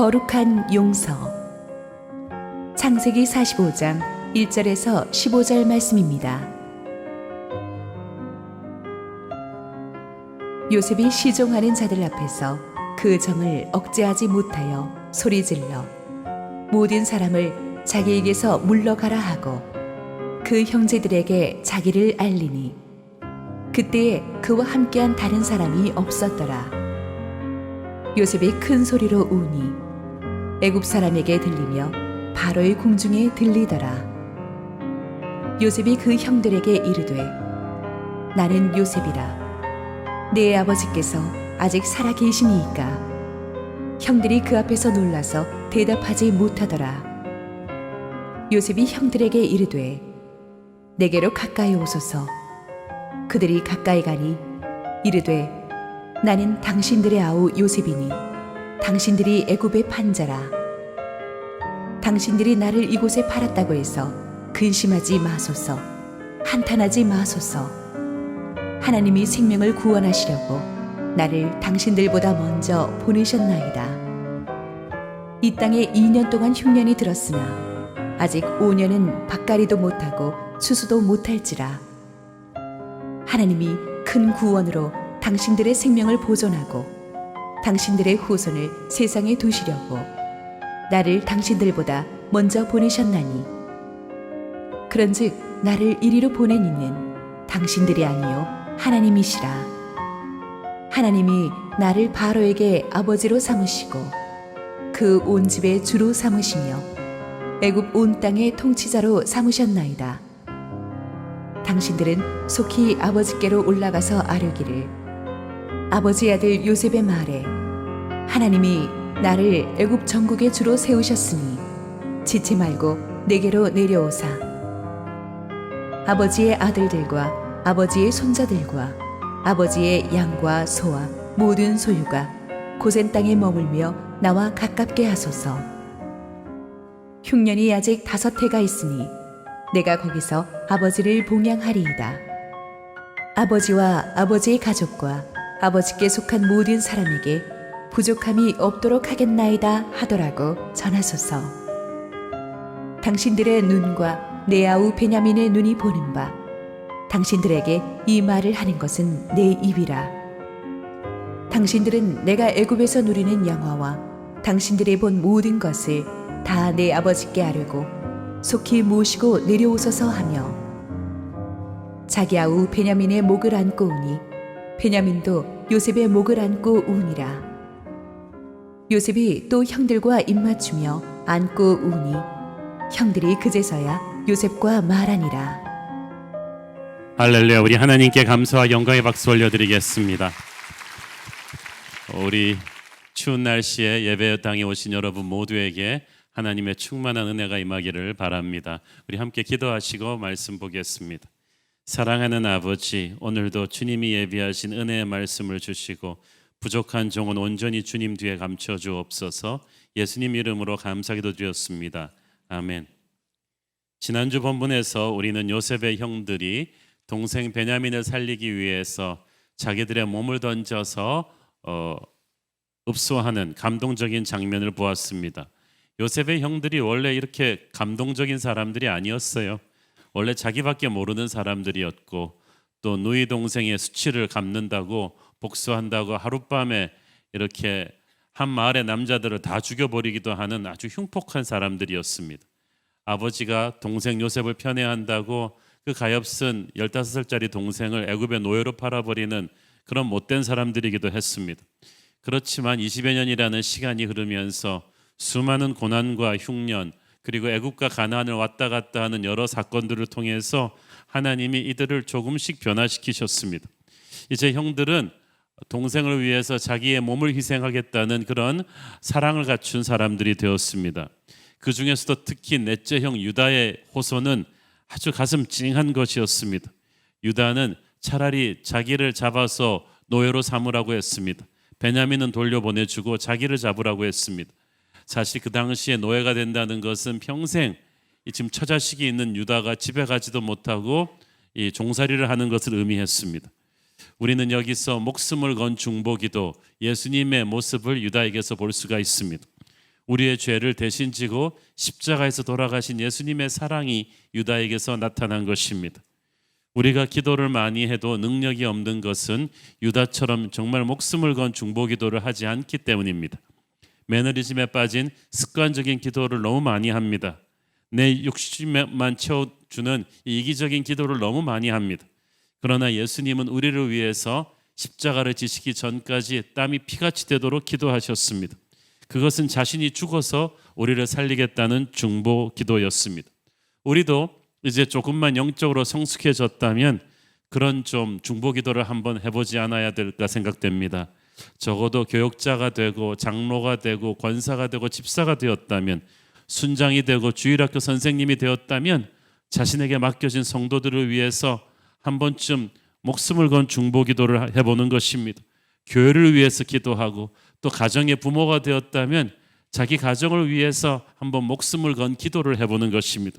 거룩한 용서. 창세기 45장 1절에서 15절 말씀입니다. 요셉이 시종하는 자들 앞에서 그 정을 억제하지 못하여 소리질러 모든 사람을 자기에게서 물러가라 하고 그 형제들에게 자기를 알리니 그때에 그와 함께한 다른 사람이 없었더라. 요셉이 큰 소리로 우니 애굽 사람에게 들리며 바로의 궁중에 들리더라. 요셉이 그 형들에게 이르되 나는 요셉이라. 내 아버지께서 아직 살아 계시니이까. 형들이 그 앞에서 놀라서 대답하지 못하더라. 요셉이 형들에게 이르되 내게로 가까이 오소서. 그들이 가까이 가니 이르되 나는 당신들의 아우 요셉이니 당신들이 애굽의 판자라. 당신들이 나를 이곳에 팔았다고 해서 근심하지 마소서. 한탄하지 마소서. 하나님이 생명을 구원하시려고 나를 당신들보다 먼저 보내셨나이다. 이 땅에 2년 동안 흉년이 들었으나 아직 5년은 밭갈이도 못하고 추수도 못할지라. 하나님이 큰 구원으로 당신들의 생명을 보존하고 당신들의 후손을 세상에 두시려고 나를 당신들보다 먼저 보내셨나니 그런즉 나를 이리로 보낸 이는 당신들이 아니요 하나님이시라. 하나님이 나를 바로에게 아버지로 삼으시고 그 온 집의 주로 삼으시며 애굽 온 땅의 통치자로 삼으셨나이다. 당신들은 속히 아버지께로 올라가서 아뢰기를 아버지 아들 요셉의 말에 하나님이 나를 애굽 전국의 주로 세우셨으니 지체 말고 내게로 내려오사 아버지의 아들들과 아버지의 손자들과 아버지의 양과 소와 모든 소유가 고센 땅에 머물며 나와 가깝게 하소서. 흉년이 아직 5해가 있으니 내가 거기서 아버지를 봉양하리이다. 아버지와 아버지의 가족과 아버지께 속한 모든 사람에게 부족함이 없도록 하겠나이다 하더라고 전하소서. 당신들의 눈과 내 아우 베냐민의 눈이 보는 바 당신들에게 이 말을 하는 것은 내 입이라. 당신들은 내가 애굽에서 누리는 영화와 당신들이 본 모든 것을 다 내 아버지께 아뢰고 속히 모시고 내려오소서 하며 자기 아우 베냐민의 목을 안고 우니 베냐민도 요셉의 목을 안고 우니라. 요셉이 또 형들과 입맞추며 안고 우니 형들이 그제서야 요셉과 말하니라. 할렐루야. 우리 하나님께 감사와 영광의 박수 올려드리겠습니다. 우리 추운 날씨에 예배당에 오신 여러분 모두에게 하나님의 충만한 은혜가 임하기를 바랍니다. 우리 함께 기도하시고 말씀 보겠습니다. 사랑하는 아버지, 오늘도 주님이 예비하신 은혜의 말씀을 주시고 부족한 종은 온전히 주님 뒤에 감춰 주옵소서. 예수님 이름으로 감사기도 드렸습니다. 아멘. 지난주 본문에서 우리는 요셉의 형들이 동생 베냐민을 살리기 위해서 자기들의 몸을 던져서 읍소하는 감동적인 장면을 보았습니다. 요셉의 형들이 원래 이렇게 감동적인 사람들이 아니었어요. 원래 자기밖에 모르는 사람들이었고 또 누이 동생의 수치를 갚는다고 복수한다고 하룻밤에 이렇게 한 마을의 남자들을 다 죽여버리기도 하는 아주 흉폭한 사람들이었습니다. 아버지가 동생 요셉을 편애한다고 그 가엾은 15살짜리 동생을 애굽의 노예로 팔아버리는 그런 못된 사람들이기도 했습니다. 그렇지만 20여 년이라는 시간이 흐르면서 수많은 고난과 흉년 그리고 애굽과 가나안을 왔다 갔다 하는 여러 사건들을 통해서 하나님이 이들을 조금씩 변화시키셨습니다. 이제 형들은 동생을 위해서 자기의 몸을 희생하겠다는 그런 사랑을 갖춘 사람들이 되었습니다. 그 중에서도 특히 넷째 형 유다의 호소는 아주 가슴 찡한 것이었습니다. 유다는 차라리 자기를 잡아서 노예로 삼으라고 했습니다. 베냐민은 돌려보내주고 자기를 잡으라고 했습니다. 사실 그 당시에 노예가 된다는 것은 평생 지금 처자식이 있는 유다가 집에 가지도 못하고 이 종살이를 하는 것을 의미했습니다. 우리는 여기서 목숨을 건 중보기도 예수님의 모습을 유다에게서 볼 수가 있습니다. 우리의 죄를 대신 지고 십자가에서 돌아가신 예수님의 사랑이 유다에게서 나타난 것입니다. 우리가 기도를 많이 해도 능력이 없는 것은 유다처럼 정말 목숨을 건 중보기도를 하지 않기 때문입니다. 매너리즘에 빠진 습관적인 기도를 너무 많이 합니다. 내 욕심만 채워주는 이기적인 기도를 너무 많이 합니다. 그러나 예수님은 우리를 위해서 십자가를 지시기 전까지 땀이 피같이 되도록 기도하셨습니다. 그것은 자신이 죽어서 우리를 살리겠다는 중보 기도였습니다. 우리도 이제 조금만 영적으로 성숙해졌다면 그런 좀 중보 기도를 한번 해보지 않아야 될까 생각됩니다. 적어도 교역자가 되고 장로가 되고 권사가 되고 집사가 되었다면, 순장이 되고 주일학교 선생님이 되었다면 자신에게 맡겨진 성도들을 위해서 한 번쯤 목숨을 건 중보 기도를 해보는 것입니다. 교회를 위해서 기도하고 또 가정의 부모가 되었다면 자기 가정을 위해서 한번 목숨을 건 기도를 해보는 것입니다.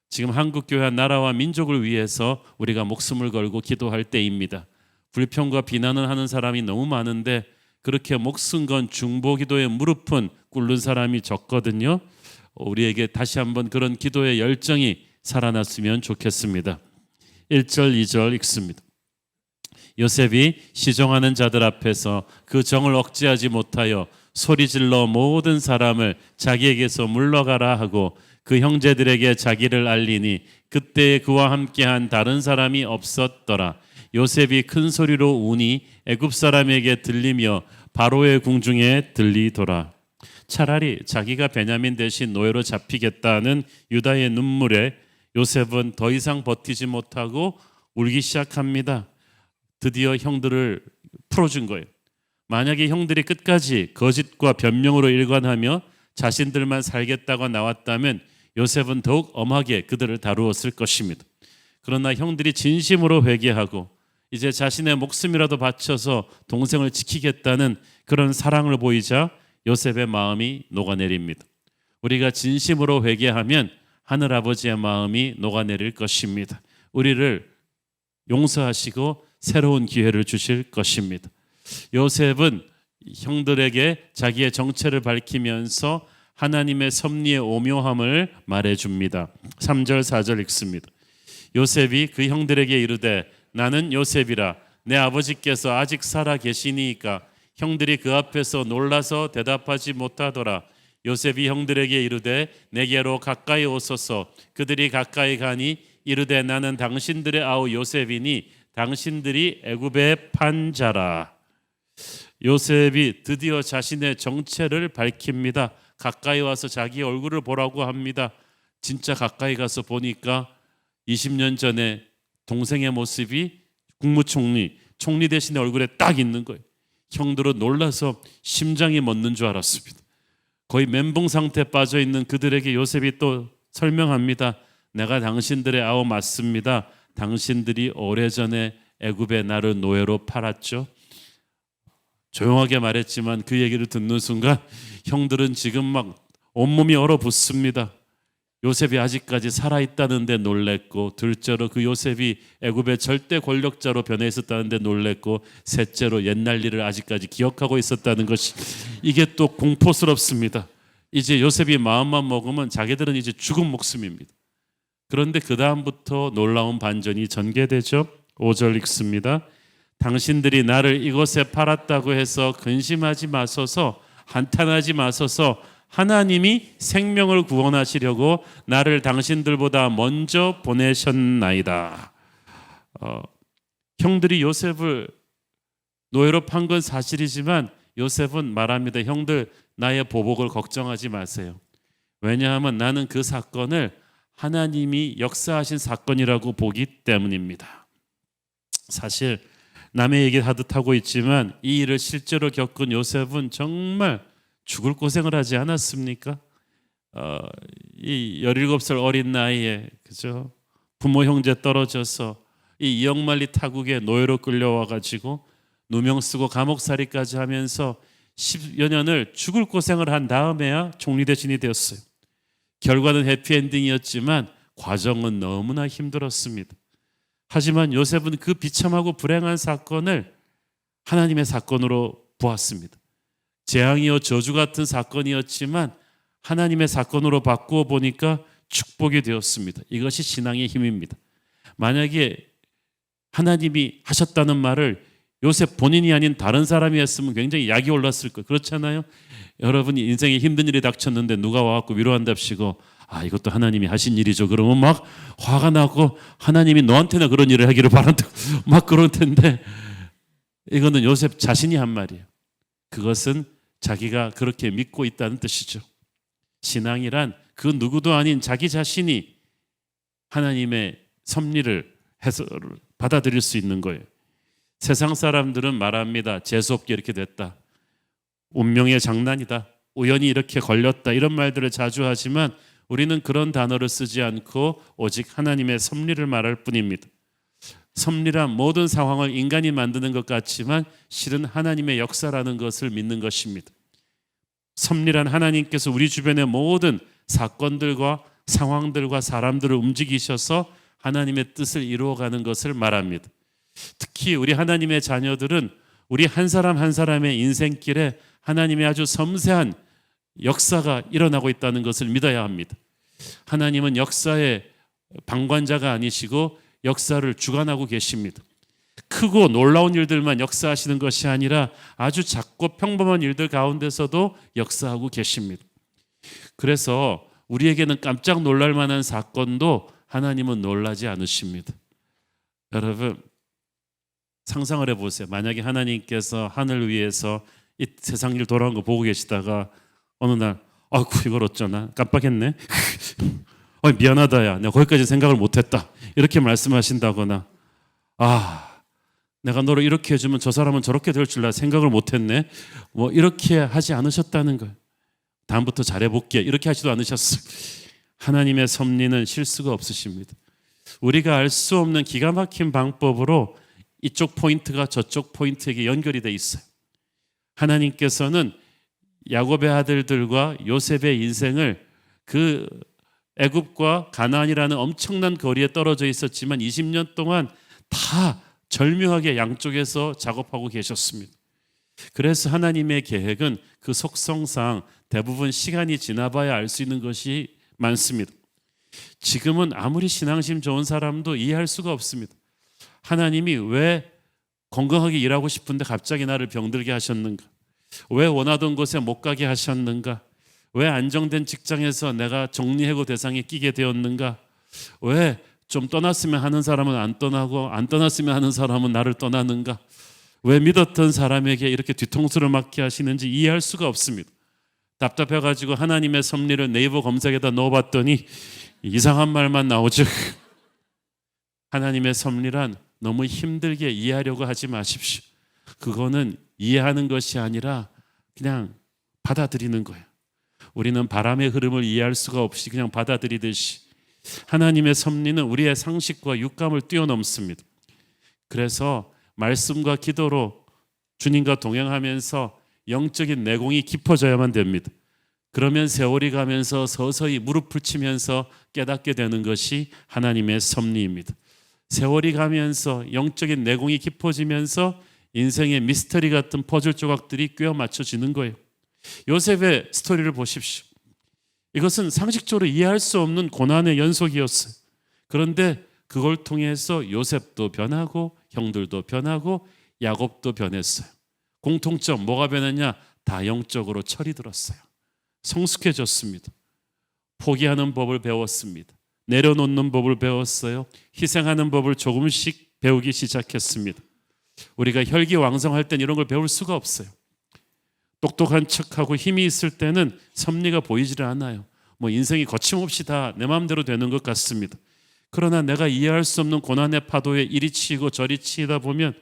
지금 한국교회 나라와 민족을 위해서 우리가 목숨을 걸고 기도할 때입니다. 불평과 비난을 하는 사람이 너무 많은데 그렇게 목숨 건 중보 기도에 무릎은 꿇는 사람이 적거든요. 우리에게 다시 한번 그런 기도의 열정이 살아났으면 좋겠습니다. 1절 2절 읽습니다. 요셉이 시종하는 자들 앞에서 그 정을 억제하지 못하여 소리질러 모든 사람을 자기에게서 물러가라 하고 그 형제들에게 자기를 알리니 그때 그와 함께한 다른 사람이 없었더라. 요셉이 큰 소리로 우니 애굽 사람에게 들리며 바로의 궁중에 들리더라. 차라리 자기가 베냐민 대신 노예로 잡히겠다는 유다의 눈물에 요셉은 더 이상 버티지 못하고 울기 시작합니다. 드디어 형들을 풀어준 거예요. 만약에 형들이 끝까지 거짓과 변명으로 일관하며 자신들만 살겠다고 나왔다면 요셉은 더욱 엄하게 그들을 다루었을 것입니다. 그러나 형들이 진심으로 회개하고 이제 자신의 목숨이라도 바쳐서 동생을 지키겠다는 그런 사랑을 보이자 요셉의 마음이 녹아내립니다. 우리가 진심으로 회개하면 하늘아버지의 마음이 녹아내릴 것입니다. 우리를 용서하시고 새로운 기회를 주실 것입니다. 요셉은 형들에게 자기의 정체를 밝히면서 하나님의 섭리의 오묘함을 말해줍니다. 3절 4절 읽습니다. 요셉이 그 형들에게 이르되 나는 요셉이라 내 아버지께서 아직 살아 계시니이까 형들이 그 앞에서 놀라서 대답하지 못하더라. 요셉이 형들에게 이르되 내게로 가까이 오소서. 그들이 가까이 가니 이르되 나는 당신들의 아우 요셉이니 당신들이 애굽의 판자라. 요셉이 드디어 자신의 정체를 밝힙니다. 가까이 와서 자기 얼굴을 보라고 합니다. 진짜 가까이 가서 보니까 20년 전에 동생의 모습이 국무총리, 총리 대신에 얼굴에 딱 있는 거예요. 형들은 놀라서 심장이 멎는 줄 알았습니다. 거의 멘붕 상태에 빠져 있는 그들에게 요셉이 또 설명합니다. 내가 당신들의 아우 맞습니다. 당신들이 오래전에 애굽에 나를 노예로 팔았죠. 조용하게 말했지만 그 얘기를 듣는 순간 형들은 지금 막 온몸이 얼어붙습니다. 요셉이 아직까지 살아있다는데 놀랬고, 둘째로 그 요셉이 애굽의 절대 권력자로 변해 있었다는데 놀랬고, 셋째로 옛날 일을 아직까지 기억하고 있었다는 것이 이게 또 공포스럽습니다. 이제 요셉이 마음만 먹으면 자기들은 이제 죽은 목숨입니다. 그런데 그 다음부터 놀라운 반전이 전개되죠. 5절 읽습니다. 당신들이 나를 이곳에 팔았다고 해서 근심하지 마소서, 한탄하지 마소서. 하나님이 생명을 구원하시려고 나를 당신들보다 먼저 보내셨나이다. 형들이 요셉을 노예로 판 건 사실이지만 요셉은 말합니다. 형들, 나의 보복을 걱정하지 마세요. 왜냐하면 나는 그 사건을 하나님이 역사하신 사건이라고 보기 때문입니다. 사실 남의 얘기를 하듯 하고 있지만 이 일을 실제로 겪은 요셉은 정말 죽을 고생을 하지 않았습니까? 이 17살 어린 나이에 그죠? 부모 형제 떨어져서 이 이역만리 타국에 노예로 끌려와 가지고 누명 쓰고 감옥살이까지 하면서 10여 년을 죽을 고생을 한 다음에야 총리 대신이 되었어요. 결과는 해피엔딩이었지만 과정은 너무나 힘들었습니다. 하지만 요셉은 그 비참하고 불행한 사건을 하나님의 사건으로 보았습니다. 재앙이요 저주 같은 사건이었지만 하나님의 사건으로 바꾸어 보니까 축복이 되었습니다. 이것이 신앙의 힘입니다. 만약에 하나님이 하셨다는 말을 요셉 본인이 아닌 다른 사람이 했으면 굉장히 약이 올랐을 거예요. 그렇잖아요. 여러분이 인생에 힘든 일이 닥쳤는데 누가 와갖고 위로한답시고 이것도 하나님이 하신 일이죠. 그러면 막 화가 나고 하나님이 너한테나 그런 일을 하기를 바란다 막 그럴 텐데, 이거는 요셉 자신이 한 말이에요. 그것은 자기가 그렇게 믿고 있다는 뜻이죠. 신앙이란 그 누구도 아닌 자기 자신이 하나님의 섭리를 해서 받아들일 수 있는 거예요. 세상 사람들은 말합니다. 재수없게 이렇게 됐다, 운명의 장난이다, 우연히 이렇게 걸렸다, 이런 말들을 자주 하지만 우리는 그런 단어를 쓰지 않고 오직 하나님의 섭리를 말할 뿐입니다. 섭리란 모든 상황을 인간이 만드는 것 같지만 실은 하나님의 역사라는 것을 믿는 것입니다. 섭리란 하나님께서 우리 주변의 모든 사건들과 상황들과 사람들을 움직이셔서 하나님의 뜻을 이루어가는 것을 말합니다. 특히 우리 하나님의 자녀들은 우리 한 사람 한 사람의 인생길에 하나님의 아주 섬세한 역사가 일어나고 있다는 것을 믿어야 합니다. 하나님은 역사의 방관자가 아니시고 역사를 주관하고 계십니다. 크고 놀라운 일들만 역사하시는 것이 아니라 아주 작고 평범한 일들 가운데서도 역사하고 계십니다. 그래서 우리에게는 깜짝 놀랄 만한 사건도 하나님은 놀라지 않으십니다. 여러분 상상을 해보세요. 만약에 하나님께서 하늘 위에서 이 세상 일 돌아온 거 보고 계시다가 어느 날 아이고 이걸 어쩌나 깜빡했네 미안하다 야 내가 거기까지 생각을 못했다 이렇게 말씀하신다거나 내가 너를 이렇게 해주면 저 사람은 저렇게 될 줄 나 생각을 못했네 뭐 이렇게 하지 않으셨다는 거예요. 다음부터 잘해볼게 이렇게 하지도 않으셨어요. 하나님의 섭리는 실수가 없으십니다. 우리가 알 수 없는 기가 막힌 방법으로 이쪽 포인트가 저쪽 포인트에게 연결이 돼 있어요. 하나님께서는 야곱의 아들들과 요셉의 인생을 그 애굽과 가나안이라는 엄청난 거리에 떨어져 있었지만 20년 동안 다 절묘하게 양쪽에서 작업하고 계셨습니다. 그래서 하나님의 계획은 그 속성상 대부분 시간이 지나봐야 알 수 있는 것이 많습니다. 지금은 아무리 신앙심 좋은 사람도 이해할 수가 없습니다. 하나님이 왜 건강하게 일하고 싶은데 갑자기 나를 병들게 하셨는가? 왜 원하던 곳에 못 가게 하셨는가? 왜 안정된 직장에서 내가 정리해고 대상에 끼게 되었는가? 왜 좀 떠났으면 하는 사람은 안 떠나고 안 떠났으면 하는 사람은 나를 떠나는가? 왜 믿었던 사람에게 이렇게 뒤통수를 맞게 하시는지 이해할 수가 없습니다. 답답해가지고 하나님의 섭리를 네이버 검색에다 넣어봤더니 이상한 말만 나오죠. 하나님의 섭리란 너무 힘들게 이해하려고 하지 마십시오. 그거는 이해하는 것이 아니라 그냥 받아들이는 거예요. 우리는 바람의 흐름을 이해할 수가 없이 그냥 받아들이듯이 하나님의 섭리는 우리의 상식과 육감을 뛰어넘습니다. 그래서 말씀과 기도로 주님과 동행하면서 영적인 내공이 깊어져야만 됩니다. 그러면 세월이 가면서 서서히 무릎을 치면서 깨닫게 되는 것이 하나님의 섭리입니다. 세월이 가면서 영적인 내공이 깊어지면서 인생의 미스터리 같은 퍼즐 조각들이 꿰어 맞춰지는 거예요. 요셉의 스토리를 보십시오. 이것은 상식적으로 이해할 수 없는 고난의 연속이었어요. 그런데 그걸 통해서 요셉도 변하고 형들도 변하고 야곱도 변했어요. 공통점 뭐가 변했냐? 다 영적으로 철이 들었어요. 성숙해졌습니다. 포기하는 법을 배웠습니다. 내려놓는 법을 배웠어요. 희생하는 법을 조금씩 배우기 시작했습니다. 우리가 혈기왕성할 땐 이런 걸 배울 수가 없어요. 똑똑한 척하고 힘이 있을 때는 섭리가 보이질 않아요. 뭐 인생이 거침없이 다 내 마음대로 되는 것 같습니다. 그러나 내가 이해할 수 없는 고난의 파도에 이리 치이고 저리 치이다 보면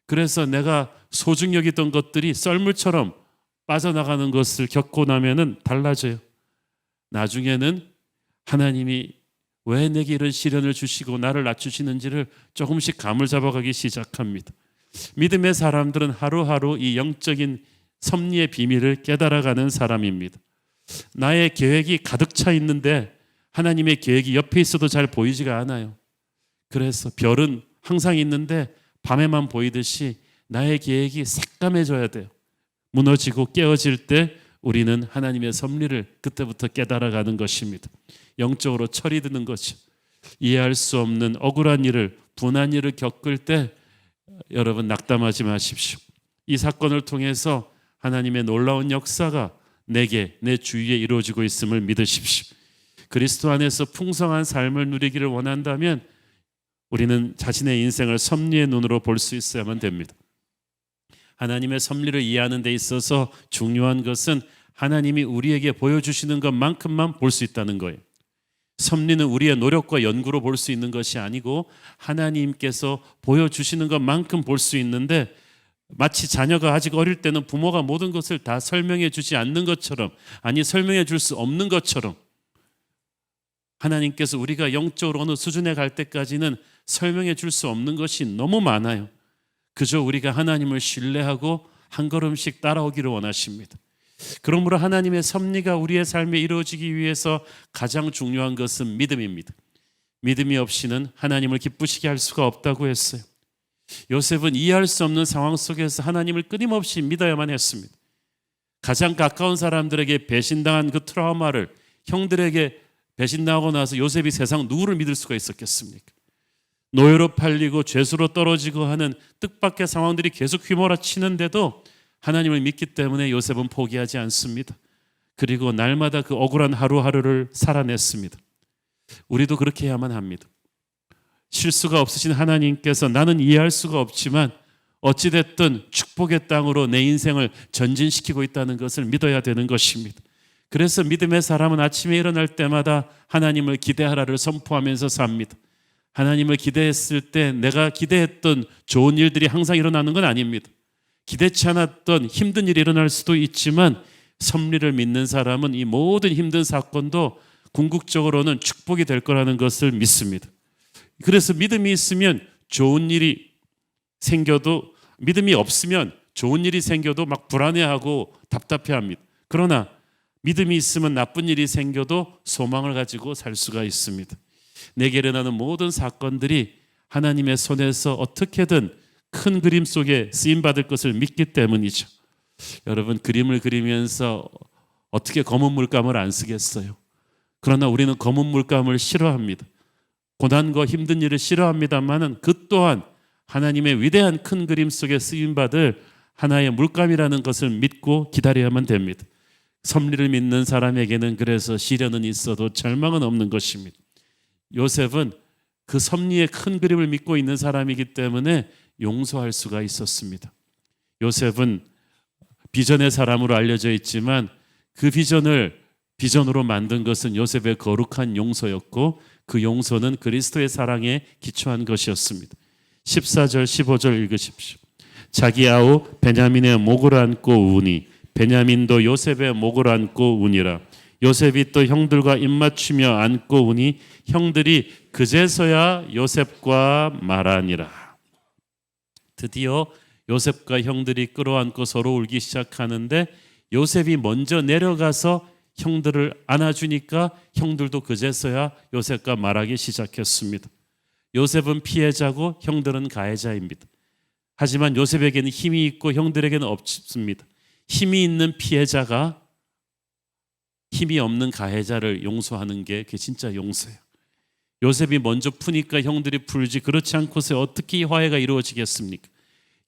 그래서 내가 소중히 여기던 것들이 썰물처럼 빠져나가는 것을 겪고 나면은 달라져요. 나중에는 하나님이 왜 내게 이런 시련을 주시고 나를 낮추시는지를 조금씩 감을 잡아가기 시작합니다. 믿음의 사람들은 하루하루 이 영적인 섭리의 비밀을 깨달아가는 사람입니다. 나의 계획이 가득 차 있는데 하나님의 계획이 옆에 있어도 잘 보이지가 않아요. 그래서 별은 항상 있는데 밤에만 보이듯이 나의 계획이 새까매져야 돼요. 무너지고 깨어질 때 우리는 하나님의 섭리를 그때부터 깨달아가는 것입니다. 영적으로 철이 드는 거죠. 이해할 수 없는 억울한 일을, 분한 일을 겪을 때 여러분 낙담하지 마십시오. 이 사건을 통해서 하나님의 놀라운 역사가 내게, 내 주위에 이루어지고 있음을 믿으십시오. 그리스도 안에서 풍성한 삶을 누리기를 원한다면 우리는 자신의 인생을 섭리의 눈으로 볼 수 있어야만 됩니다. 하나님의 섭리를 이해하는 데 있어서 중요한 것은 하나님이 우리에게 보여주시는 것만큼만 볼 수 있다는 거예요. 섭리는 우리의 노력과 연구로 볼 수 있는 것이 아니고 하나님께서 보여주시는 것만큼 볼 수 있는데, 마치 자녀가 아직 어릴 때는 부모가 모든 것을 다 설명해 주지 않는 것처럼, 아니 설명해 줄 수 없는 것처럼, 하나님께서 우리가 영적으로 어느 수준에 갈 때까지는 설명해 줄 수 없는 것이 너무 많아요. 그저 우리가 하나님을 신뢰하고 한 걸음씩 따라오기를 원하십니다. 그러므로 하나님의 섭리가 우리의 삶에 이루어지기 위해서 가장 중요한 것은 믿음입니다. 믿음이 없이는 하나님을 기쁘시게 할 수가 없다고 했어요. 요셉은 이해할 수 없는 상황 속에서 하나님을 끊임없이 믿어야만 했습니다. 가장 가까운 사람들에게 배신당한 그 트라우마를, 형들에게 배신당하고 나서 요셉이 세상 누구를 믿을 수가 있었겠습니까? 노예로 팔리고 죄수로 떨어지고 하는 뜻밖의 상황들이 계속 휘몰아치는데도 하나님을 믿기 때문에 요셉은 포기하지 않습니다. 그리고 날마다 그 억울한 하루하루를 살아냈습니다. 우리도 그렇게 해야만 합니다. 실수가 없으신 하나님께서 나는 이해할 수가 없지만 어찌됐든 축복의 땅으로 내 인생을 전진시키고 있다는 것을 믿어야 되는 것입니다. 그래서 믿음의 사람은 아침에 일어날 때마다 하나님을 기대하라를 선포하면서 삽니다. 하나님을 기대했을 때 내가 기대했던 좋은 일들이 항상 일어나는 건 아닙니다. 기대치 않았던 힘든 일이 일어날 수도 있지만 섭리를 믿는 사람은 이 모든 힘든 사건도 궁극적으로는 축복이 될 거라는 것을 믿습니다. 그래서 믿음이 있으면 좋은 일이 생겨도, 믿음이 없으면 좋은 일이 생겨도 막 불안해하고 답답해합니다. 그러나 믿음이 있으면 나쁜 일이 생겨도 소망을 가지고 살 수가 있습니다. 내게 일어나는 모든 사건들이 하나님의 손에서 어떻게든 큰 그림 속에 쓰임받을 것을 믿기 때문이죠. 여러분, 그림을 그리면서 어떻게 검은 물감을 안 쓰겠어요? 그러나 우리는 검은 물감을 싫어합니다. 고난과 힘든 일을 싫어합니다만은 그 또한 하나님의 위대한 큰 그림 속에 쓰임받을 하나의 물감이라는 것을 믿고 기다려야만 됩니다. 섭리를 믿는 사람에게는 그래서 시련은 있어도 절망은 없는 것입니다. 요셉은 그 섭리의 큰 그림을 믿고 있는 사람이기 때문에 용서할 수가 있었습니다. 요셉은 비전의 사람으로 알려져 있지만 그 비전을 비전으로 만든 것은 요셉의 거룩한 용서였고, 그 용서는 그리스도의 사랑에 기초한 것이었습니다. 14절 15절 읽으십시오. 자기 아우 베냐민의 목을 안고 우니 베냐민도 요셉의 목을 안고 우니라. 요셉이 또 형들과 입맞추며 안고 우니 형들이 그제서야 요셉과 말하니라. 드디어 요셉과 형들이 끌어안고 서로 울기 시작하는데 요셉이 먼저 내려가서 형들을 안아주니까 형들도 그제서야 요셉과 말하기 시작했습니다. 요셉은 피해자고 형들은 가해자입니다. 하지만 요셉에게는 힘이 있고 형들에게는 없습니다. 힘이 있는 피해자가 힘이 없는 가해자를 용서하는 게 그게 진짜 용서예요. 요셉이 먼저 푸니까 형들이 풀지, 그렇지 않고서 어떻게 이 화해가 이루어지겠습니까?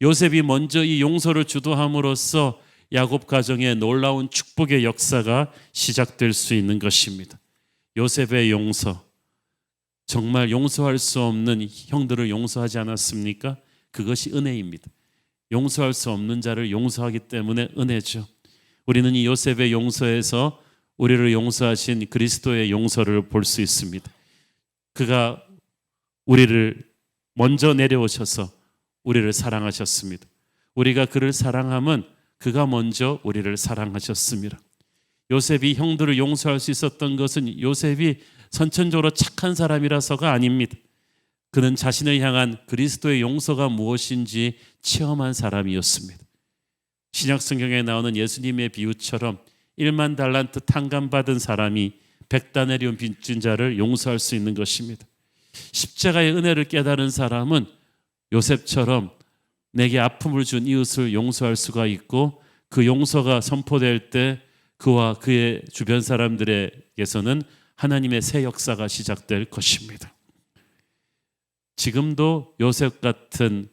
요셉이 먼저 이 용서를 주도함으로써 야곱 가정의 놀라운 축복의 역사가 시작될 수 있는 것입니다. 요셉의 용서, 정말 용서할 수 없는 형들을 용서하지 않았습니까? 그것이 은혜입니다. 용서할 수 없는 자를 용서하기 때문에 은혜죠. 우리는 이 요셉의 용서에서 우리를 용서하신 그리스도의 용서를 볼 수 있습니다. 그가 우리를 먼저 내려오셔서 우리를 사랑하셨습니다. 우리가 그를 사랑함은 그가 먼저 우리를 사랑하셨습니다. 요셉이 형들을 용서할 수 있었던 것은 요셉이 선천적으로 착한 사람이라서가 아닙니다. 그는 자신을 향한 그리스도의 용서가 무엇인지 체험한 사람이었습니다. 신약 성경에 나오는 예수님의 비유처럼 1만 달란트 탕감받은 사람이 100다네리온 빚진 자를 용서할 수 있는 것입니다. 십자가의 은혜를 깨달은 사람은 요셉처럼 내게 아픔을 준 이웃을 용서할 수가 있고, 그 용서가 선포될 때 그와 그의 주변 사람들에게서는 하나님의 새 역사가 시작될 것입니다. 지금도 요셉 같은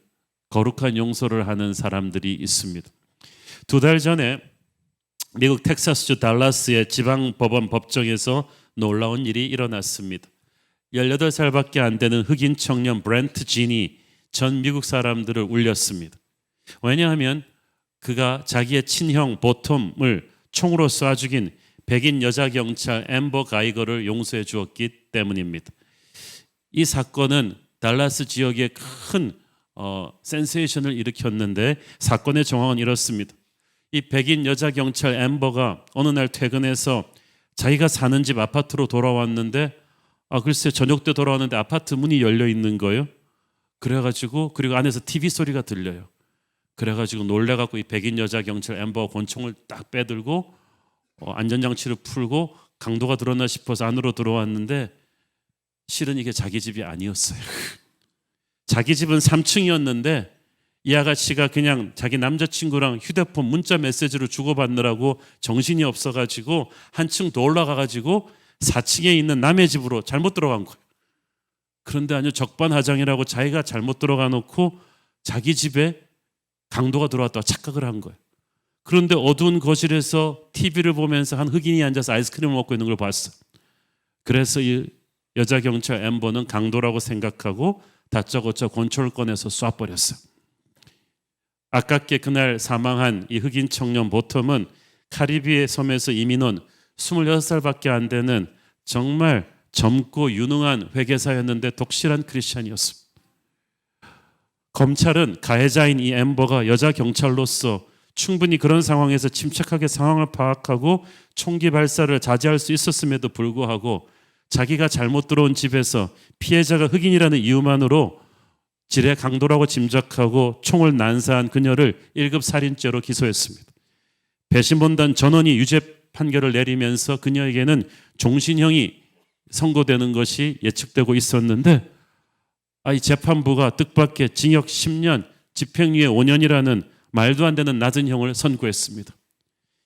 거룩한 용서를 하는 사람들이 있습니다. 2달 전에 미국 텍사스주 달라스의 지방법원 법정에서 놀라운 일이 일어났습니다. 18살밖에 안 되는 흑인 청년 브렌트 진이 전 미국 사람들을 울렸습니다. 왜냐하면 그가 자기의 친형 보톰을 총으로 쏴 죽인 백인 여자 경찰 앰버 가이거를 용서해 주었기 때문입니다. 이 사건은 달라스 지역에 큰 센세이션을 일으켰는데 사건의 정황은 이렇습니다. 이 백인 여자 경찰 앰버가 어느 날 퇴근해서 자기가 사는 집 아파트로 돌아왔는데 글쎄 저녁 때 돌아왔는데 아파트 문이 열려 있는 거예요. 그래가지고 그리고 안에서 TV 소리가 들려요. 그래가지고 놀래갖고 이 백인 여자 경찰 앰버가 권총을 딱 빼들고 안전장치를 풀고 강도가 들었나 싶어서 안으로 들어왔는데 실은 이게 자기 집이 아니었어요. 자기 집은 3층이었는데 이 아가씨가 그냥 자기 남자친구랑 휴대폰 문자 메시지를 주고받느라고 정신이 없어가지고 한 층 더 올라가가지고 4층에 있는 남의 집으로 잘못 들어간 거예요. 그런데 아주 적반하장이라고 자기가 잘못 들어가 놓고 자기 집에 강도가 들어왔다고 착각을 한 거예요. 그런데 어두운 거실에서 TV를 보면서 한 흑인이 앉아서 아이스크림을 먹고 있는 걸 봤어요. 그래서 이 여자 경찰 앰버는 강도라고 생각하고 다짜고짜 권총을 꺼내서 쏴버렸어요. 아깝게 그날 사망한 이 흑인 청년 보텀은 카리비해 섬에서 이민 온 26살밖에 안 되는 정말 젊고 유능한 회계사였는데 독실한 크리스찬이었습니다. 검찰은 가해자인 이 앰버가 여자 경찰로서 충분히 그런 상황에서 침착하게 상황을 파악하고 총기 발사를 자제할 수 있었음에도 불구하고 자기가 잘못 들어온 집에서 피해자가 흑인이라는 이유만으로 지뢰 강도라고 짐작하고 총을 난사한 그녀를 1급 살인죄로 기소했습니다. 배심원단 전원이 유죄 판결을 내리면서 그녀에게는 종신형이 선고되는 것이 예측되고 있었는데 이 재판부가 뜻밖의 징역 10년, 집행유예 5년이라는 말도 안 되는 낮은 형을 선고했습니다.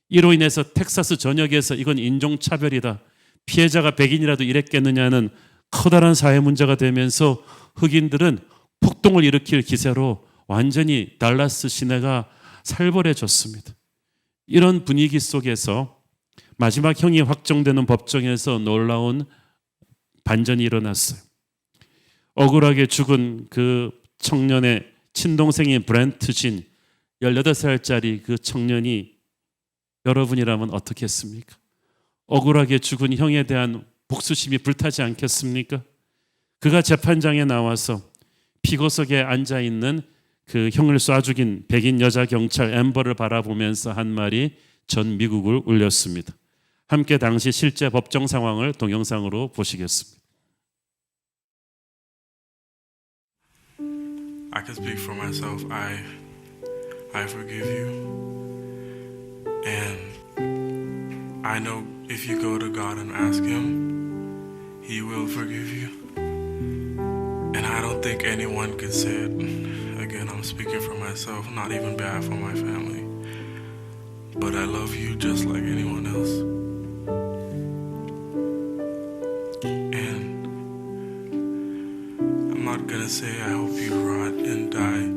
이로 인해서 텍사스 전역에서 이건 인종차별이다. 피해자가 백인이라도 이랬겠느냐는 커다란 사회 문제가 되면서 흑인들은 폭동을 일으킬 기세로 완전히 달라스 시내가 살벌해졌습니다. 이런 분위기 속에서 마지막 형이 확정되는 법정에서 놀라운 반전이 일어났어요. 억울하게 죽은 그 청년의 친동생인 브렌트 진 18살짜리 그 청년이 여러분이라면 어떻게 했습니까? 억울하게 죽은 형에 대한 복수심이 불타지 않겠습니까? 그가 재판장에 나와서 피고석에 앉아있는 그 형을 쏴 죽인 백인 여자 경찰 앰버를 바라보면서 한 말이 전 미국을 울렸습니다. 함께 당시 실제 법정 상황을 동영상으로 보시겠습니다. I can speak for myself. I forgive you. And I know if you go to God and ask Him, He will forgive you. And I don't think anyone could say it. Again, I'm speaking for myself, not even bad for my family. But I love you just like anyone else. And I'm not gonna say I hope you rot and die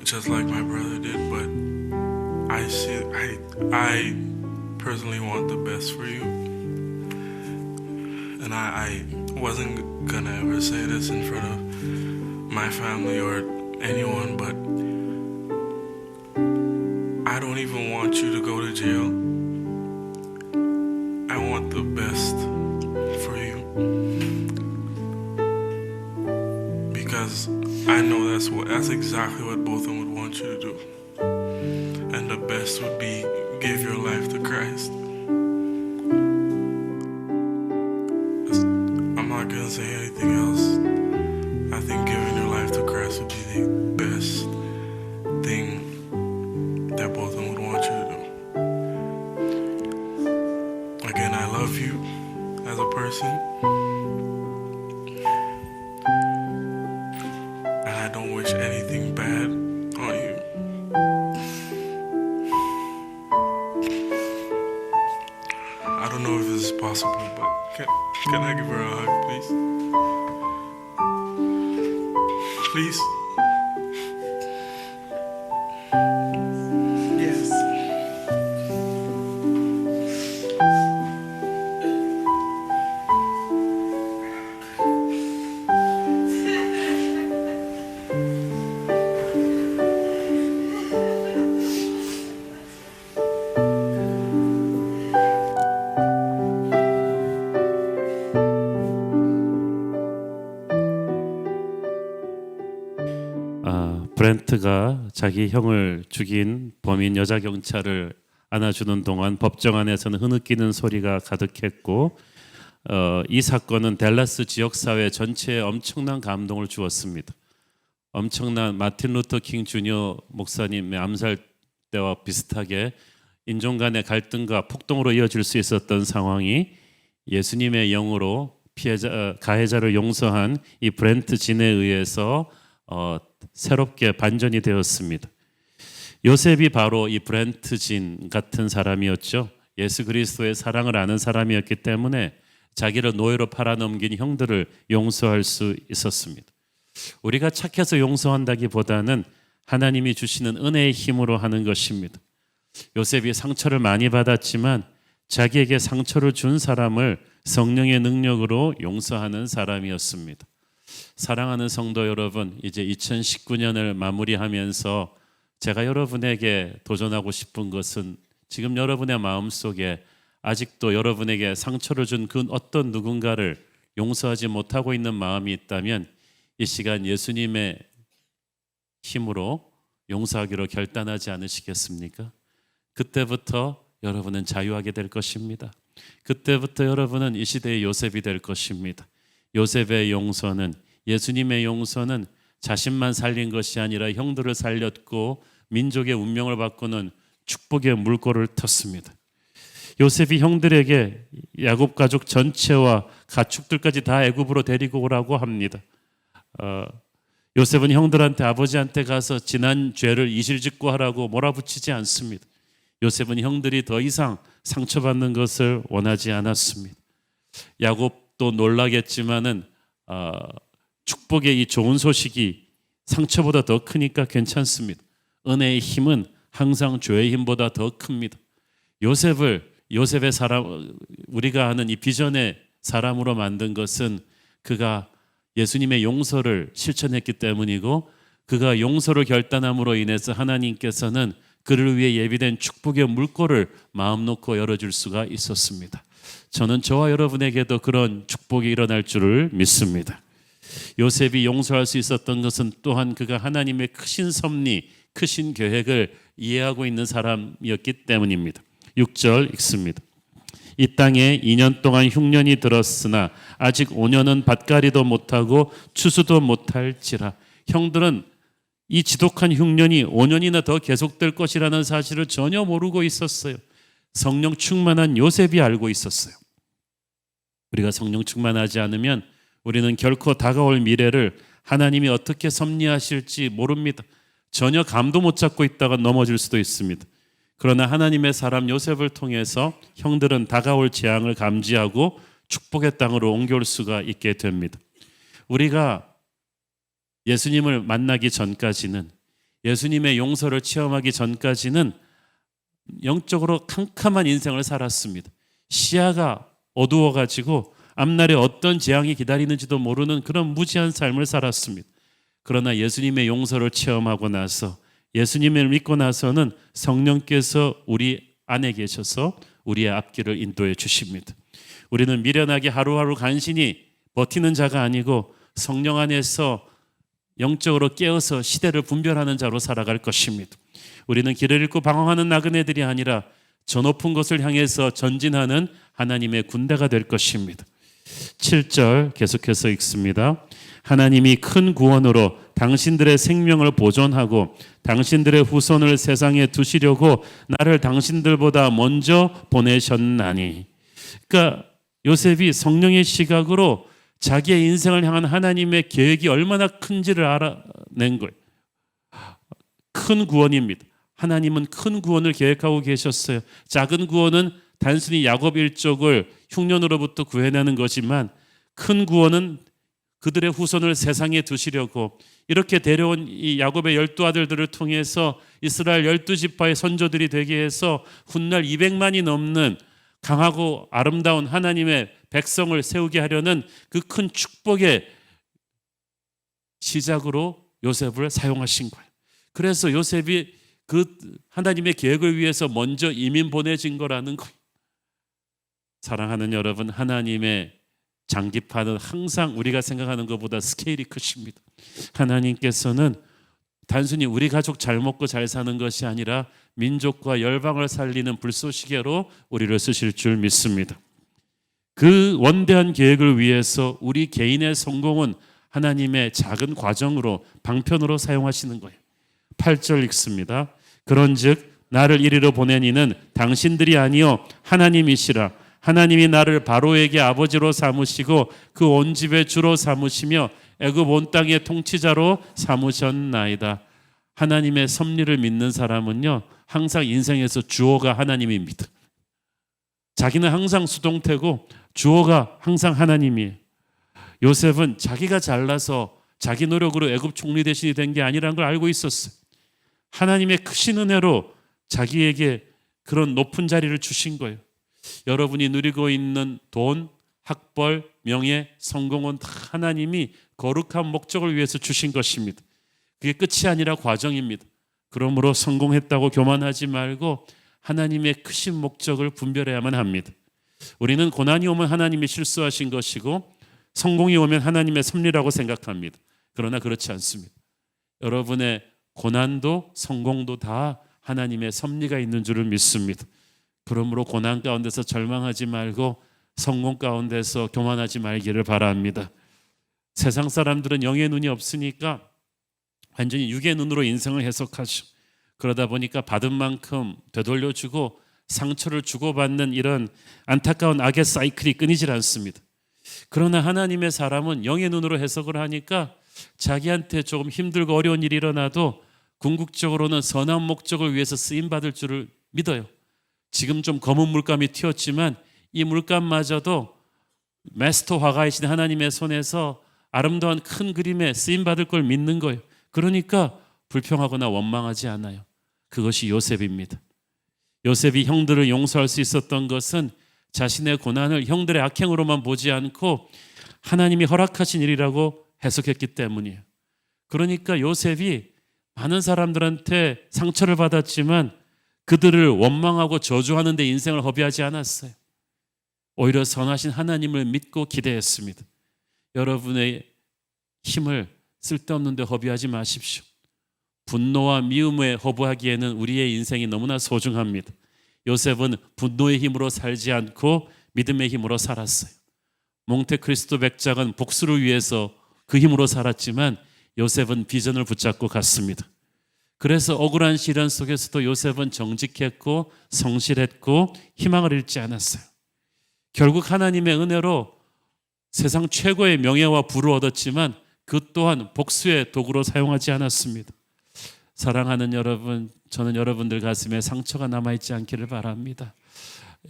just like my brother did, but I personally want the best for you. And I wasn't gonna ever say this in front of my family or anyone, but I don't even want you to go to jail. I want the best for you. Because I know that's exactly what both of them would want you to do. And the best would be give your life to Christ. I'm not gonna say anything else. I think giving your life to Christ would be the best thing that both of them would want you to do. Again, I love you as a person. And I don't wish anything bad on you. Can, can I give her a hug, please? Please? Yes. 브렌트가 자기 형을 죽인 범인 여자 경찰을 안아주는 동안 법정 안에서는 흐느끼는 소리가 가득했고 이 사건은 댈러스 지역 사회 전체에 엄청난 감동을 주었습니다. 엄청난 마틴 루터 킹 주니어 목사님의 암살 때와 비슷하게 인종 간의 갈등과 폭동으로 이어질 수 있었던 상황이 예수님의 영으로 가해자를 용서한 이 브렌트 진에 의해서 새롭게 반전이 되었습니다. 요셉이 바로 이 브렌트 진 같은 사람이었죠. 예수 그리스도의 사랑을 아는 사람이었기 때문에 자기를 노예로 팔아넘긴 형들을 용서할 수 있었습니다. 우리가 착해서 용서한다기보다는 하나님이 주시는 은혜의 힘으로 하는 것입니다. 요셉이 상처를 많이 받았지만 자기에게 상처를 준 사람을 성령의 능력으로 용서하는 사람이었습니다. 사랑하는 성도 여러분, 이제 2019년을 마무리하면서 제가 여러분에게 도전하고 싶은 것은 지금 여러분의 마음속에 아직도 여러분에게 상처를 준 그 어떤 누군가를 용서하지 못하고 있는 마음이 있다면 이 시간 예수님의 힘으로 용서하기로 결단하지 않으시겠습니까? 그때부터 여러분은 자유하게 될 것입니다. 그때부터 여러분은 이 시대의 요셉이 될 것입니다. 요셉의 용서는, 예수님의 용서는 자신만 살린 것이 아니라 형들을 살렸고 민족의 운명을 바꾸는 축복의 물꼬를 텄습니다. 요셉이 형들에게 야곱 가족 전체와 가축들까지 다 애굽으로 데리고 오라고 합니다. 요셉은 형들한테, 아버지한테 가서 지난 죄를 이실직고 하라고 몰아붙이지 않습니다. 요셉은 형들이 더 이상 상처받는 것을 원하지 않았습니다. 야곱도 놀라겠지만은 축복의 이 좋은 소식이 상처보다 더 크니까 괜찮습니다. 은혜의 힘은 항상 죄의 힘보다 더 큽니다. 요셉의 사람, 우리가 아는 이 비전의 사람으로 만든 것은 그가 예수님의 용서를 실천했기 때문이고, 그가 용서를 결단함으로 인해서 하나님께서는 그를 위해 예비된 축복의 물꼬를 마음 놓고 열어줄 수가 있었습니다. 저는 저와 여러분에게도 그런 축복이 일어날 줄을 믿습니다. 요셉이 용서할 수 있었던 것은 또한 그가 하나님의 크신 섭리, 크신 계획을 이해하고 있는 사람이었기 때문입니다. 6절 읽습니다. 이 땅에 2년 동안 흉년이 들었으나 아직 5년은 밭갈이도 못하고 추수도 못할지라. 형들은 이 지독한 흉년이 5년이나 더 계속될 것이라는 사실을 전혀 모르고 있었어요. 성령 충만한 요셉이 알고 있었어요. 우리가 성령 충만하지 않으면 우리는 결코 다가올 미래를 하나님이 어떻게 섭리하실지 모릅니다. 전혀 감도 못 잡고 있다가 넘어질 수도 있습니다. 그러나 하나님의 사람 요셉을 통해서 형들은 다가올 재앙을 감지하고 축복의 땅으로 옮겨올 수가 있게 됩니다. 우리가 예수님을 만나기 전까지는, 예수님의 용서를 체험하기 전까지는 영적으로 캄캄한 인생을 살았습니다. 시야가 어두워가지고 앞날에 어떤 재앙이 기다리는지도 모르는 그런 무지한 삶을 살았습니다. 그러나 예수님의 용서를 체험하고 나서, 예수님을 믿고 나서는 성령께서 우리 안에 계셔서 우리의 앞길을 인도해 주십니다. 우리는 미련하게 하루하루 간신히 버티는 자가 아니고 성령 안에서 영적으로 깨어서 시대를 분별하는 자로 살아갈 것입니다. 우리는 길을 잃고 방황하는 나그네들이 아니라 저 높은 곳을 향해서 전진하는 하나님의 군대가 될 것입니다. 7절 계속해서 읽습니다. 하나님이 큰 구원으로 당신들의 생명을 보존하고 당신들의 후손을 세상에 두시려고 나를 당신들보다 먼저 보내셨나니. 그러니까 요셉이 성령의 시각으로 자기의 인생을 향한 하나님의 계획이 얼마나 큰지를 알아낸 거예요. 큰 구원입니다. 하나님은 큰 구원을 계획하고 계셨어요. 작은 구원은 단순히 야곱 일족을 흉년으로부터 구해내는 거지만 큰 구원은 그들의 후손을 세상에 두시려고 이렇게 데려온 이 야곱의 12아들들을 통해서 이스라엘 12지파의 선조들이 되게 해서 훗날 200만이 넘는 강하고 아름다운 하나님의 백성을 세우게 하려는 그 큰 축복의 시작으로 요셉을 사용하신 거예요. 그래서 요셉이 그 하나님의 계획을 위해서 먼저 이민 보내진 거라는 거예요. 사랑하는 여러분, 하나님의 장기파는 항상 우리가 생각하는 것보다 스케일이 크십니다. 하나님께서는 단순히 우리 가족 잘 먹고 잘 사는 것이 아니라 민족과 열방을 살리는 불쏘시개로 우리를 쓰실 줄 믿습니다. 그 원대한 계획을 위해서 우리 개인의 성공은 하나님의 작은 과정으로 방편으로 사용하시는 거예요. 8절 읽습니다. 그런즉 나를 이리로 보낸 이는 당신들이 아니요 하나님이시라. 하나님이 나를 바로에게 아버지로 삼으시고 그 온 집의 주로 삼으시며 애굽 온 땅의 통치자로 삼으셨나이다. 하나님의 섭리를 믿는 사람은요 항상 인생에서 주어가 하나님입니다. 자기는 항상 수동태고 주어가 항상 하나님이에요. 요셉은 자기가 잘나서 자기 노력으로 애굽 총리 대신이 된 게 아니라는 걸 알고 있었어요. 하나님의 크신 은혜로 자기에게 그런 높은 자리를 주신 거예요. 여러분이 누리고 있는 돈, 학벌, 명예, 성공은 다 하나님이 거룩한 목적을 위해서 주신 것입니다. 그게 끝이 아니라 과정입니다. 그러므로 성공했다고 교만하지 말고 하나님의 크신 목적을 분별해야만 합니다. 우리는 고난이 오면 하나님이 실수하신 것이고 성공이 오면 하나님의 섭리라고 생각합니다. 그러나 그렇지 않습니다. 여러분의 고난도 성공도 다 하나님의 섭리가 있는 줄을 믿습니다. 그러므로 고난 가운데서 절망하지 말고 성공 가운데서 교만하지 말기를 바랍니다. 세상 사람들은 영의 눈이 없으니까 완전히 육의 눈으로 인생을 해석하죠. 그러다 보니까 받은 만큼 되돌려주고 상처를 주고받는 이런 안타까운 악의 사이클이 끊이질 않습니다. 그러나 하나님의 사람은 영의 눈으로 해석을 하니까 자기한테 조금 힘들고 어려운 일이 일어나도 궁극적으로는 선한 목적을 위해서 쓰임받을 줄을 믿어요. 지금 좀 검은 물감이 튀었지만 이 물감마저도 마스터 화가이신 하나님의 손에서 아름다운 큰 그림에 쓰임받을 걸 믿는 거예요. 그러니까 불평하거나 원망하지 않아요. 그것이 요셉입니다. 요셉이 형들을 용서할 수 있었던 것은 자신의 고난을 형들의 악행으로만 보지 않고 하나님이 허락하신 일이라고 해석했기 때문이에요. 그러니까 요셉이 많은 사람들한테 상처를 받았지만 그들을 원망하고 저주하는 데 인생을 허비하지 않았어요. 오히려 선하신 하나님을 믿고 기대했습니다. 여러분의 힘을 쓸데없는 데 허비하지 마십시오. 분노와 미움에 허비하기에는 우리의 인생이 너무나 소중합니다. 요셉은 분노의 힘으로 살지 않고 믿음의 힘으로 살았어요. 몽테크리스토 백작은 복수를 위해서 그 힘으로 살았지만 요셉은 비전을 붙잡고 갔습니다. 그래서 억울한 시련 속에서도 요셉은 정직했고 성실했고 희망을 잃지 않았어요. 결국 하나님의 은혜로 세상 최고의 명예와 부를 얻었지만 그 또한 복수의 도구로 사용하지 않았습니다. 사랑하는 여러분, 저는 여러분들 가슴에 상처가 남아있지 않기를 바랍니다.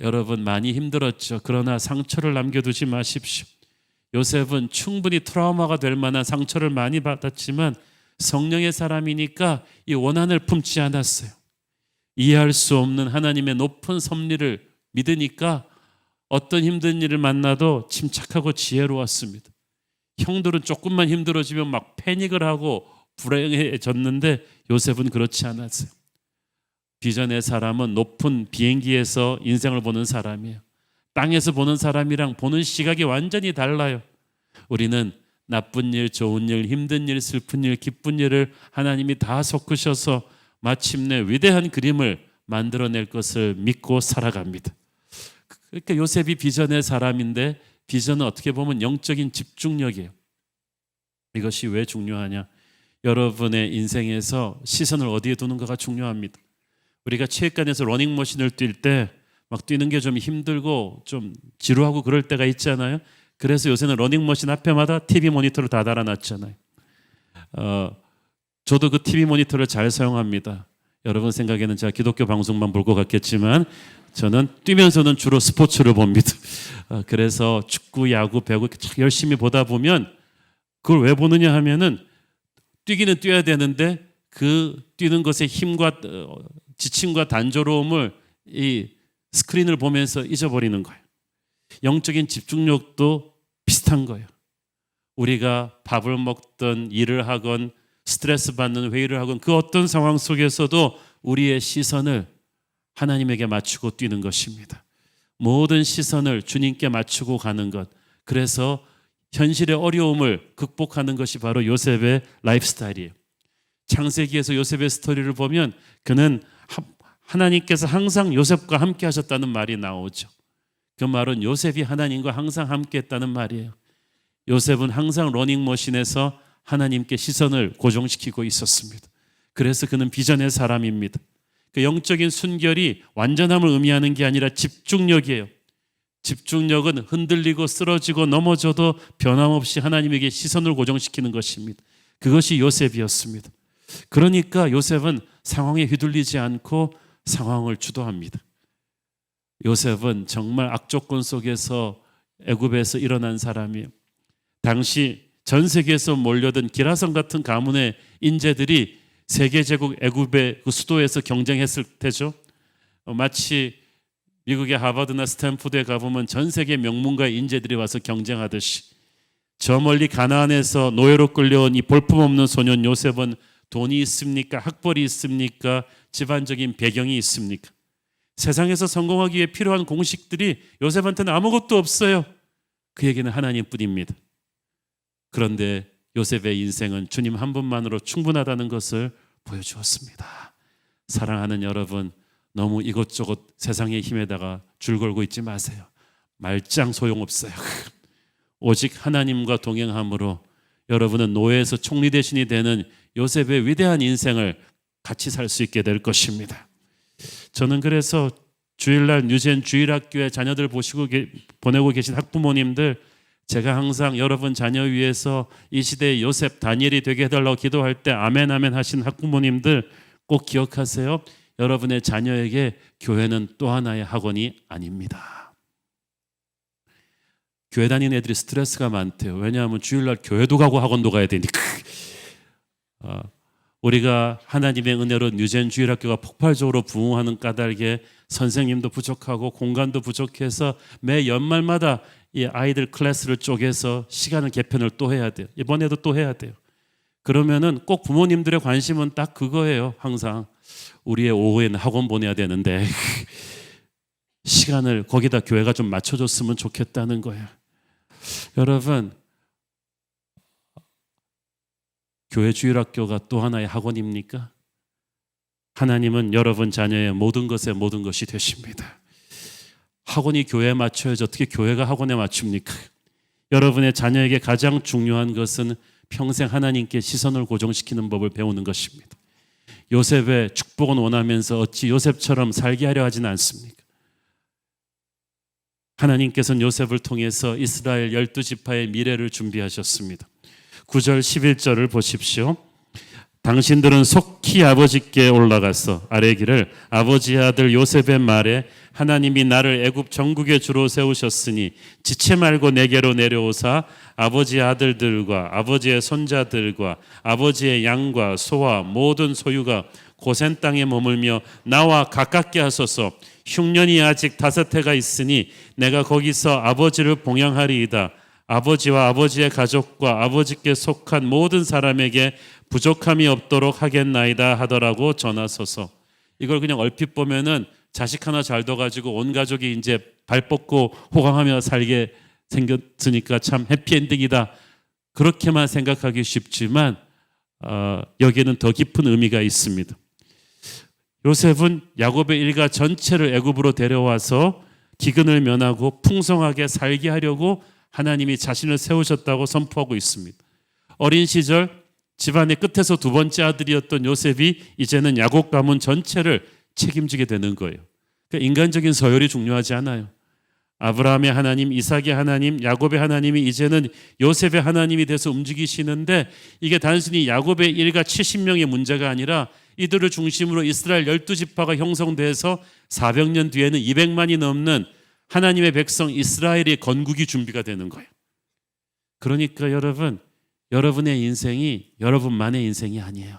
여러분 많이 힘들었죠. 그러나 상처를 남겨두지 마십시오. 요셉은 충분히 트라우마가 될 만한 상처를 많이 받았지만 성령의 사람이니까 이 원한을 품지 않았어요. 이해할 수 없는 하나님의 높은 섭리를 믿으니까 어떤 힘든 일을 만나도 침착하고 지혜로웠습니다. 형들은 조금만 힘들어지면 막 패닉을 하고 불행해졌는데 요셉은 그렇지 않았어요. 비전의 사람은 높은 비행기에서 인생을 보는 사람이에요. 땅에서 보는 사람이랑 보는 시각이 완전히 달라요. 우리는 나쁜 일, 좋은 일, 힘든 일, 슬픈 일, 기쁜 일을 하나님이 다 섞으셔서 마침내 위대한 그림을 만들어낼 것을 믿고 살아갑니다. 그러니까 요셉이 비전의 사람인데 비전은 어떻게 보면 영적인 집중력이에요. 이것이 왜 중요하냐? 여러분의 인생에서 시선을 어디에 두는가가 중요합니다. 우리가 체육관에서 러닝머신을 뛸 때 막 뛰는 게 좀 힘들고 좀 지루하고 그럴 때가 있잖아요. 그래서 요새는 러닝머신 앞에마다 TV 모니터를 다 달아놨잖아요. 저도 그 TV 모니터를 잘 사용합니다. 여러분 생각에는 제가 기독교 방송만 볼 것 같겠지만 저는 뛰면서는 주로 스포츠를 봅니다. 그래서 축구, 야구, 배구 열심히 보다 보면 그걸 왜 보느냐 하면은 뛰기는 뛰어야 되는데 그 뛰는 것의 힘과 지침과 단조로움을 이 스크린을 보면서 잊어버리는 거예요. 영적인 집중력도 비슷한 거예요. 우리가 밥을 먹든 일을 하건 스트레스 받는 회의를 하건 그 어떤 상황 속에서도 우리의 시선을 하나님에게 맞추고 뛰는 것입니다. 모든 시선을 주님께 맞추고 가는 것. 그래서 현실의 어려움을 극복하는 것이 바로 요셉의 라이프스타일이에요. 창세기에서 요셉의 스토리를 보면 그는 하나님께서 항상 요셉과 함께 하셨다는 말이 나오죠. 그 말은 요셉이 하나님과 항상 함께 했다는 말이에요. 요셉은 항상 러닝머신에서 하나님께 시선을 고정시키고 있었습니다. 그래서 그는 비전의 사람입니다. 그 영적인 순결이 완전함을 의미하는 게 아니라 집중력이에요. 집중력은 흔들리고 쓰러지고 넘어져도 변함없이 하나님에게 시선을 고정시키는 것입니다. 그것이 요셉이었습니다. 그러니까 요셉은 상황에 휘둘리지 않고 상황을 주도합니다. 요셉은 정말 악조건 속에서 애굽에서 일어난 사람이에요. 당시 전 세계에서 몰려든 기라성 같은 가문의 인재들이 세계제국 애굽의 그 수도에서 경쟁했을 때죠. 마치 미국의 하버드나 스탠포드에 가보면 전 세계 명문가 인재들이 와서 경쟁하듯이 저 멀리 가나안에서 노예로 끌려온 이 볼품없는 소년 요셉은 돈이 있습니까? 학벌이 있습니까? 집안적인 배경이 있습니까? 세상에서 성공하기 위해 필요한 공식들이 요셉한테는 아무것도 없어요. 그에게는 하나님뿐입니다. 그런데 요셉의 인생은 주님 한 분만으로 충분하다는 것을 보여주었습니다. 사랑하는 여러분, 너무 이것저것 세상의 힘에다가 줄 걸고 있지 마세요. 말짱 소용없어요. 오직 하나님과 동행함으로 여러분은 노예에서 총리 대신이 되는 요셉의 위대한 인생을 같이 살 수 있게 될 것입니다. 저는 그래서 주일날 뉴젠 주일학교에 자녀들 보내고 계신 학부모님들, 제가 항상 여러분 자녀 위해서 이 시대의 요셉 다니엘이 되게 해달라고 기도할 때 아멘 아멘 하신 학부모님들 꼭 기억하세요. 여러분의 자녀에게 교회는 또 하나의 학원이 아닙니다. 교회 다니는 애들이 스트레스가 많대요. 왜냐하면 주일날 교회도 가고 학원도 가야 되니까. 우리가 하나님의 은혜로 뉴젠 주일학교가 폭발적으로 부흥하는 까닭에 선생님도 부족하고 공간도 부족해서 매 연말마다 이 아이들 클래스를 쪼개서 시간을 개편을 또 해야 돼요. 이번에도 또 해야 돼요. 그러면은 꼭 부모님들의 관심은 딱 그거예요. 항상 우리의 오후에는 학원 보내야 되는데 시간을 거기다 교회가 좀 맞춰줬으면 좋겠다는 거예요. 여러분, 교회 주일학교가 또 하나의 학원입니까? 하나님은 여러분 자녀의 모든 것에 모든 것이 되십니다. 학원이 교회에 맞춰야지 어떻게 교회가 학원에 맞춥니까? 여러분의 자녀에게 가장 중요한 것은 평생 하나님께 시선을 고정시키는 법을 배우는 것입니다. 요셉의 축복은 원하면서 어찌 요셉처럼 살게 하려 하지는 않습니까? 하나님께서는 요셉을 통해서 이스라엘 12지파의 미래를 준비하셨습니다. 9절 11절을 보십시오. 당신들은 속히 아버지께 올라가서 아뢰기를 아버지의 아들 요셉의 말에 하나님이 나를 애굽 전국의 주로 세우셨으니 지체 말고 내게로 내려오사 아버지의 아들들과 아버지의 손자들과 아버지의 양과 소와 모든 소유가 고센 땅에 머물며 나와 가깝게 하소서. 흉년이 아직 5해가 있으니 내가 거기서 아버지를 봉양하리이다. 아버지와 아버지의 가족과 아버지께 속한 모든 사람에게 부족함이 없도록 하겠나이다 하더라고 전하소서. 이걸 그냥 얼핏 보면은 자식 하나 잘 둬가지고 온 가족이 이제 발 뻗고 호강하며 살게 생겼으니까 참 해피엔딩이다. 그렇게만 생각하기 쉽지만 여기에는 더 깊은 의미가 있습니다. 요셉은 야곱의 일가 전체를 애굽으로 데려와서 기근을 면하고 풍성하게 살게 하려고 하나님이 자신을 세우셨다고 선포하고 있습니다. 어린 시절 집안의 끝에서 두 번째 아들이었던 요셉이 이제는 야곱 가문 전체를 책임지게 되는 거예요. 그러니까 인간적인 서열이 중요하지 않아요. 아브라함의 하나님, 이삭의 하나님, 야곱의 하나님이 이제는 요셉의 하나님이 돼서 움직이시는데 이게 단순히 야곱의 일가 70명의 문제가 아니라 이들을 중심으로 이스라엘 12지파가 형성돼서 400년 뒤에는 200만이 넘는 하나님의 백성 이스라엘의 건국이 준비가 되는 거예요. 그러니까 여러분, 여러분의 인생이 여러분만의 인생이 아니에요.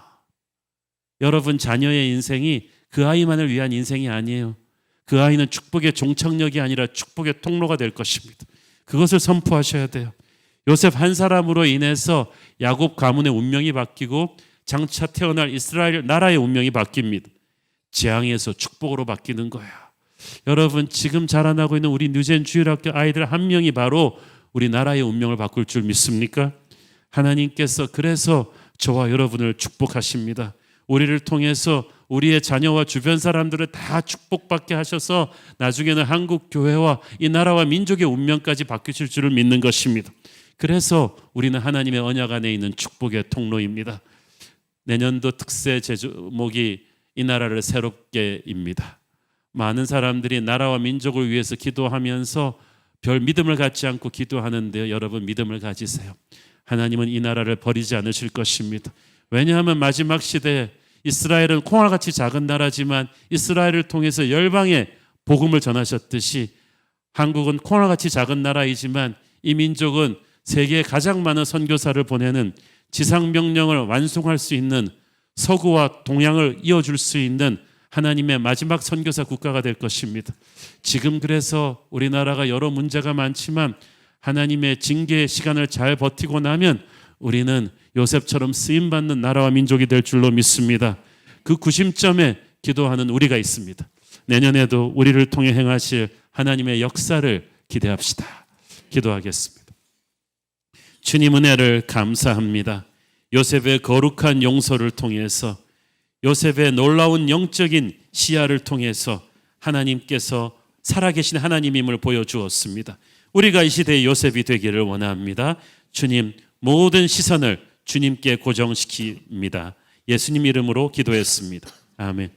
여러분 자녀의 인생이 그 아이만을 위한 인생이 아니에요. 그 아이는 축복의 종착역이 아니라 축복의 통로가 될 것입니다. 그것을 선포하셔야 돼요. 요셉 한 사람으로 인해서 야곱 가문의 운명이 바뀌고 장차 태어날 이스라엘 나라의 운명이 바뀝니다. 재앙에서 축복으로 바뀌는 거예요. 여러분 지금 자라나고 있는 우리 뉴젠 주일학교 아이들 한 명이 바로 우리 나라의 운명을 바꿀 줄 믿습니까? 하나님께서 그래서 저와 여러분을 축복하십니다. 우리를 통해서 우리의 자녀와 주변 사람들을 다 축복받게 하셔서 나중에는 한국 교회와 이 나라와 민족의 운명까지 바뀌실 줄을 믿는 것입니다. 그래서 우리는 하나님의 언약 안에 있는 축복의 통로입니다. 내년도 특세 제목이 이 나라를 새롭게입니다. 많은 사람들이 나라와 민족을 위해서 기도하면서 별 믿음을 갖지 않고 기도하는데요. 여러분 믿음을 가지세요. 하나님은 이 나라를 버리지 않으실 것입니다. 왜냐하면 마지막 시대에 이스라엘은 콩알같이 작은 나라지만 이스라엘을 통해서 열방에 복음을 전하셨듯이 한국은 콩알같이 작은 나라이지만 이 민족은 세계에 가장 많은 선교사를 보내는 지상명령을 완송할 수 있는 서구와 동양을 이어줄 수 있는 하나님의 마지막 선교사 국가가 될 것입니다. 지금 그래서 우리나라가 여러 문제가 많지만 하나님의 징계의 시간을 잘 버티고 나면 우리는 요셉처럼 쓰임받는 나라와 민족이 될 줄로 믿습니다. 그 구심점에 기도하는 우리가 있습니다. 내년에도 우리를 통해 행하실 하나님의 역사를 기대합시다. 기도하겠습니다. 주님 은혜를 감사합니다. 요셉의 거룩한 용서를 통해서 요셉의 놀라운 영적인 시야를 통해서 하나님께서 살아계신 하나님임을 보여주었습니다. 우리가 이 시대의 요셉이 되기를 원합니다. 주님 모든 시선을 주님께 고정시킵니다. 예수님 이름으로 기도했습니다. 아멘.